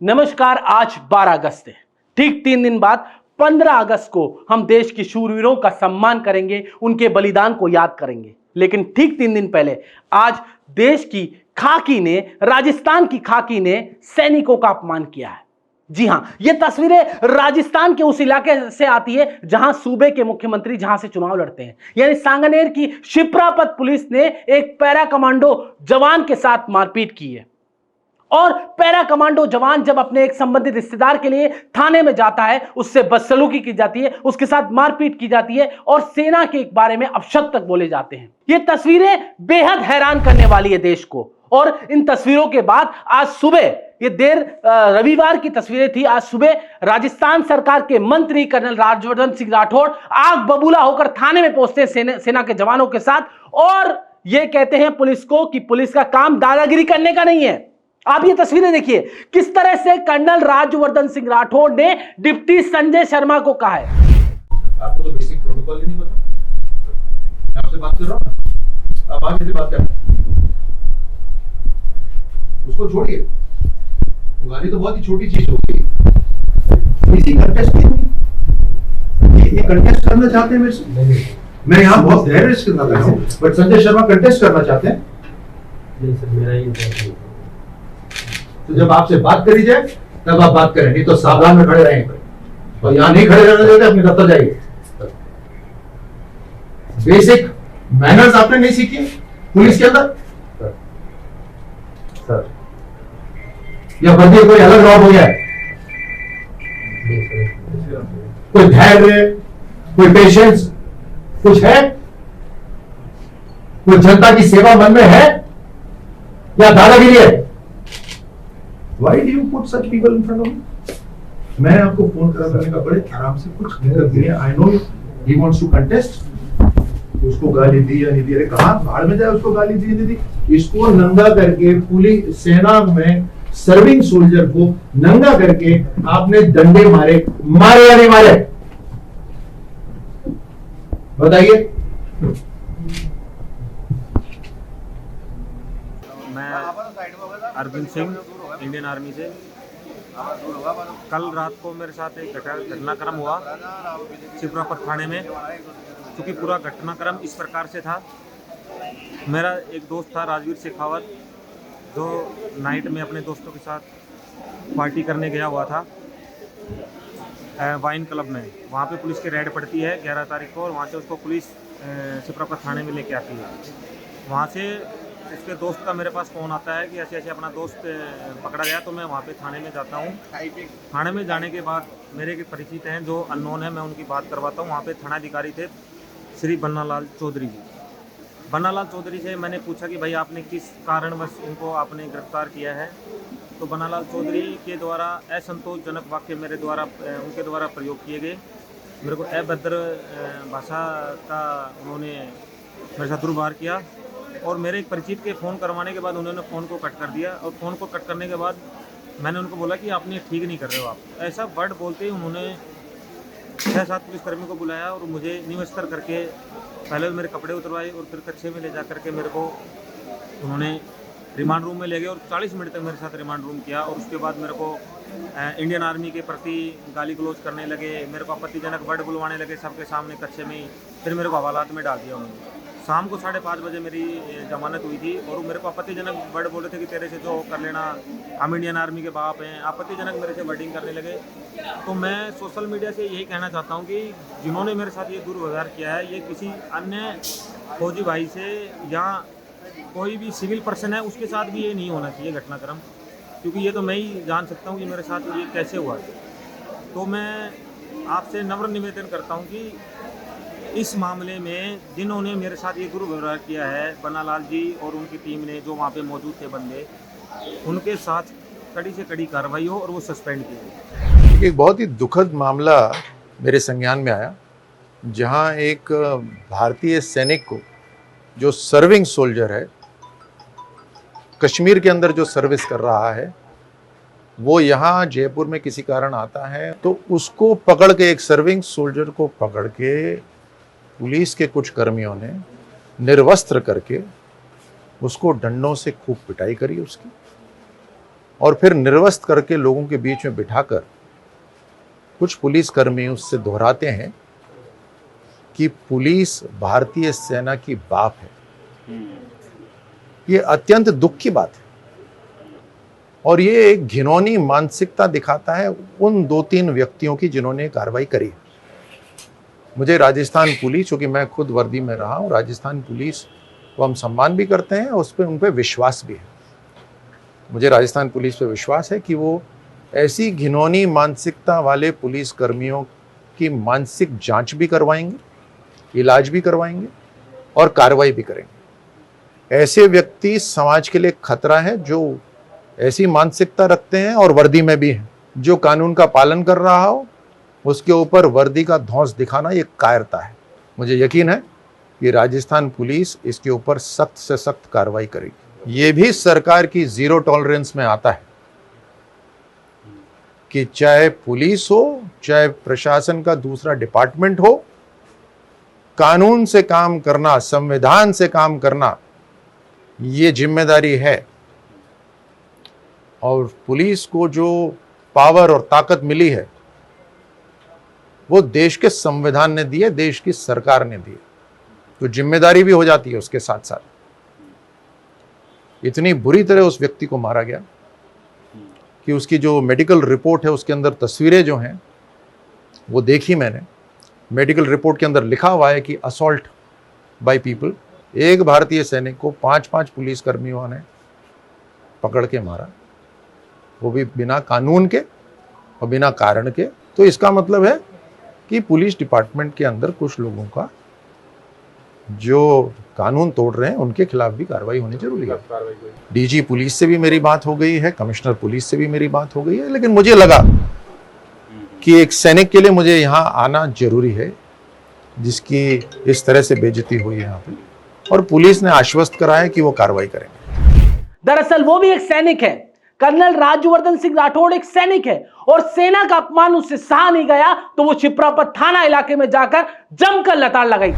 नमस्कार। आज 12 अगस्त है। ठीक 3 दिन बाद 15 अगस्त को हम देश के शूरवीरों का सम्मान करेंगे, उनके बलिदान को याद करेंगे। लेकिन ठीक 3 दिन पहले आज देश की खाकी ने, राजस्थान की खाकी ने सैनिकों का अपमान किया है। जी हां, ये तस्वीरें राजस्थान के उस इलाके से आती है जहां सूबे के मुख्यमंत्री जहां से चुनाव लड़ते हैं, यानी सांगानेर की शिप्रापत पुलिस ने एक पैरा कमांडो जवान के साथ मारपीट की है। और पैरा कमांडो जवान जब अपने एक संबंधित रिश्तेदार के लिए थाने में जाता है, उससे बदसलूकी की जाती है, उसके साथ मारपीट की जाती है और सेना के बारे में अपशब्द तक बोले जाते हैं। ये तस्वीरें बेहद हैरान करने वाली है देश को। और इन तस्वीरों के बाद आज सुबह, ये देर रविवार की तस्वीरें थी, आज सुबह राजस्थान सरकार के मंत्री कर्नल राज्यवर्धन सिंह राठौड़ आग बबूला होकर थाने में पहुंचते हैं सेना के जवानों के साथ, और ये कहते हैं पुलिस को कि पुलिस का काम दादागिरी करने का नहीं है। आप ये तस्वीरें देखिए, किस तरह से कर्नल राज्यवर्धन सिंह राठौड़ ने डिप्टी संजय शर्मा को कहा है। आपको तो बेसिक प्रोटोकॉल ही नहीं पता। मैं आपसे बात कर रहा हूं, आप आगे से बात कर रहे हैं। उसको छोड़िए, गाली तो बहुत ही छोटी चीज होगी। बेसिक कंटेस्ट ये कंटेस्ट करना चाहते हैं मेरे से। मैं यहाँ बहुत धैर्य से करना चाहता हूँ, बट संजय शर्मा कंटेस्ट करना चाहते हैं। नहीं सर, मेरा ही तो जब आपसे बात करी जाए तब आप बात करें, नहीं तो सावधान में खड़े रहेंगे। और यहाँ नहीं खड़े रहना चाहते, अपने दफ्तर जाइए। बेसिक मैनर्स आपने नहीं सीखी पुलिस के अंदर सर, या बंदी कोई अलग जॉब हो गया है? कोई धैर्य, कोई पेशेंस कुछ है? कोई जनता की सेवा मन में है या दादागिरी है? Why do you put such people in front of me? मैं आपको फोन करने का बड़े आराम से कुछ I know he wants to contest। उसको गाली दी या नहीं दी, अरे कहाँ भाड़ में जाए, उसको गाली दी नहीं दी। इसको नंगा करके पुलिस सेना में सर्विंग सोल्जर को नंगा करके आपने डंडे मारे या नहीं मारे? बताइए। मैं अरविंद सिंह, इंडियन आर्मी से। कल रात को मेरे साथ एक घटनाक्रम हुआ शिप्रापत थाने में। क्योंकि पूरा घटनाक्रम इस प्रकार से था, मेरा एक दोस्त था राजवीर शेखावत, जो नाइट में अपने दोस्तों के साथ पार्टी करने गया हुआ था वाइन क्लब में। वहाँ पे पुलिस की रेड पड़ती है 11 तारीख को, और वहाँ से उसको पुलिस शिप्रापत थाने में लेके आती है। वहाँ से उसके दोस्त का मेरे पास फ़ोन आता है कि ऐसे ऐसे अपना दोस्त पकड़ा गया। तो मैं वहाँ पे थाने में जाता हूँ। थाने में जाने के बाद मेरे एक परिचित हैं जो अननोन है, मैं उनकी बात करवाता हूँ। वहाँ पे थानाधिकारी थे श्री बन्नालाल चौधरी जी। बन्नालाल चौधरी से मैंने पूछा कि भाई आपने किस कारणवश इनको आपने गिरफ्तार किया है। तो बन्नालाल चौधरी के द्वारा असंतोषजनक वाक्य मेरे द्वारा उनके द्वारा प्रयोग किए गए। मेरे को अभद्र भाषा का उन्होंने मेरे साथ दुर्व्यवहार किया। और मेरे एक परिचित के फ़ोन करवाने के बाद उन्होंने फ़ोन को कट कर दिया। और फ़ोन को कट करने के बाद मैंने उनको बोला कि आप ठीक नहीं कर रहे हो, आप ऐसा वर्ड बोलते ही उन्होंने 6-7 पुलिसकर्मियों को बुलाया और मुझे निवस्त्र करके पहले मेरे कपड़े उतरवाए और फिर कच्चे में ले जा करके मेरे को उन्होंने रिमांड रूम में ले गए और 40 मिनट तक मेरे साथ रिमांड रूम किया। और उसके बाद मेरे को इंडियन आर्मी के प्रति गाली गलौज करने लगे, मेरे को आपत्तिजनक वर्ड बुलवाने लगे सबके सामने कच्चे में ही। फिर मेरे को हवालात में डाल दिया उन्होंने। शाम को 5:30 बजे मेरी जमानत हुई थी और मेरे को आपत्तिजनक वर्ड बोले थे कि तेरे से जो कर लेना, हम इंडियन आर्मी के बाप हैं, आपत्तिजनक मेरे से वर्डिंग करने लगे। तो मैं सोशल मीडिया से यही कहना चाहता हूँ कि जिन्होंने मेरे साथ ये दुर्व्यवहार किया है, ये किसी अन्य फौजी भाई से या कोई भी सिविल पर्सन है उसके साथ भी ये नहीं होना चाहिए घटनाक्रम। क्योंकि ये तो मैं ही जान सकता हूँ कि मेरे साथ ये कैसे हुआ। तो मैं आपसे नम्र निवेदन करता हूँ कि इस मामले में जिन्होंने मेरे साथ ये दुर्व्यवहार किया है, बन्नालाल जी और उनकी टीम ने, जो वहाँ पे मौजूद थे बंदे, उनके साथ कड़ी से कड़ी कार्रवाई हो और वो सस्पेंड किए गए। एक बहुत ही दुखद मामला मेरे संज्ञान में आया, जहाँ एक भारतीय सैनिक को, जो सर्विंग सोल्जर है, कश्मीर के अंदर जो सर्विस कर रहा है, वो यहाँ जयपुर में किसी कारण आता है, तो उसको पकड़ के, एक सर्विंग सोल्जर को पकड़ के पुलिस के कुछ कर्मियों ने निर्वस्त्र करके उसको डंडों से खूब पिटाई करी उसकी। और फिर निर्वस्त्र करके लोगों के बीच में बिठाकर कुछ पुलिसकर्मी उससे दोहराते हैं कि पुलिस भारतीय सेना की बाप है। ये अत्यंत दुख की बात है और ये एक घिनौनी मानसिकता दिखाता है उन 2-3 व्यक्तियों की जिन्होंने कार्रवाई करी। मुझे राजस्थान पुलिस, क्योंकि मैं खुद वर्दी में रहा हूं, राजस्थान पुलिस को हम सम्मान भी करते हैं, उस पर उन पर विश्वास भी है। मुझे राजस्थान पुलिस पे विश्वास है कि वो ऐसी घिनौनी मानसिकता वाले पुलिस कर्मियों की मानसिक जांच भी करवाएंगे, इलाज भी करवाएंगे और कार्रवाई भी करेंगे। ऐसे व्यक्ति समाज के लिए खतरा है जो ऐसी मानसिकता रखते हैं और वर्दी में भी हैं। जो कानून का पालन कर रहा हो उसके ऊपर वर्दी का धौंस दिखाना ये कायरता है। मुझे यकीन है कि राजस्थान पुलिस इसके ऊपर सख्त से सख्त कार्रवाई करेगी। ये भी सरकार की जीरो टॉलरेंस में आता है कि चाहे पुलिस हो, चाहे प्रशासन का दूसरा डिपार्टमेंट हो, कानून से काम करना, संविधान से काम करना ये जिम्मेदारी है। और पुलिस को जो पावर और ताकत मिली है वो देश के संविधान ने दी है, देश की सरकार ने दी है, तो जिम्मेदारी भी हो जाती है उसके साथ साथ। इतनी बुरी तरह उस व्यक्ति को मारा गया कि उसकी जो मेडिकल रिपोर्ट है उसके अंदर तस्वीरें जो हैं वो देखी मैंने। मेडिकल रिपोर्ट के अंदर लिखा हुआ है कि असॉल्ट बाय पीपल। एक भारतीय सैनिक को 5-5 पुलिस कर्मियों ने पकड़ के मारा, वो भी बिना कानून के और बिना कारण के। तो इसका मतलब है कि पुलिस डिपार्टमेंट के अंदर कुछ लोगों का जो कानून तोड़ रहे हैं उनके खिलाफ भी कार्रवाई होनी जरूरी है। डीजी पुलिस से भी मेरी बात हो गई है, कमिश्नर पुलिस से भी मेरी बात हो गई है, लेकिन मुझे लगा कि एक सैनिक के लिए मुझे यहाँ आना जरूरी है जिसकी इस तरह से बेइज्जती हुई है यहाँ पे, और पुलिस ने आश्वस्त करा है कि वो कार्रवाई करेंगे। दरअसल वो भी एक सैनिक है। कर्नल राज्यवर्धन सिंह राठौड़ एक सैनिक है और सेना का अपमान उससे सहा नहीं गया तो वो छिपरापत थाना इलाके में जाकर जमकर लताड़ लगाई।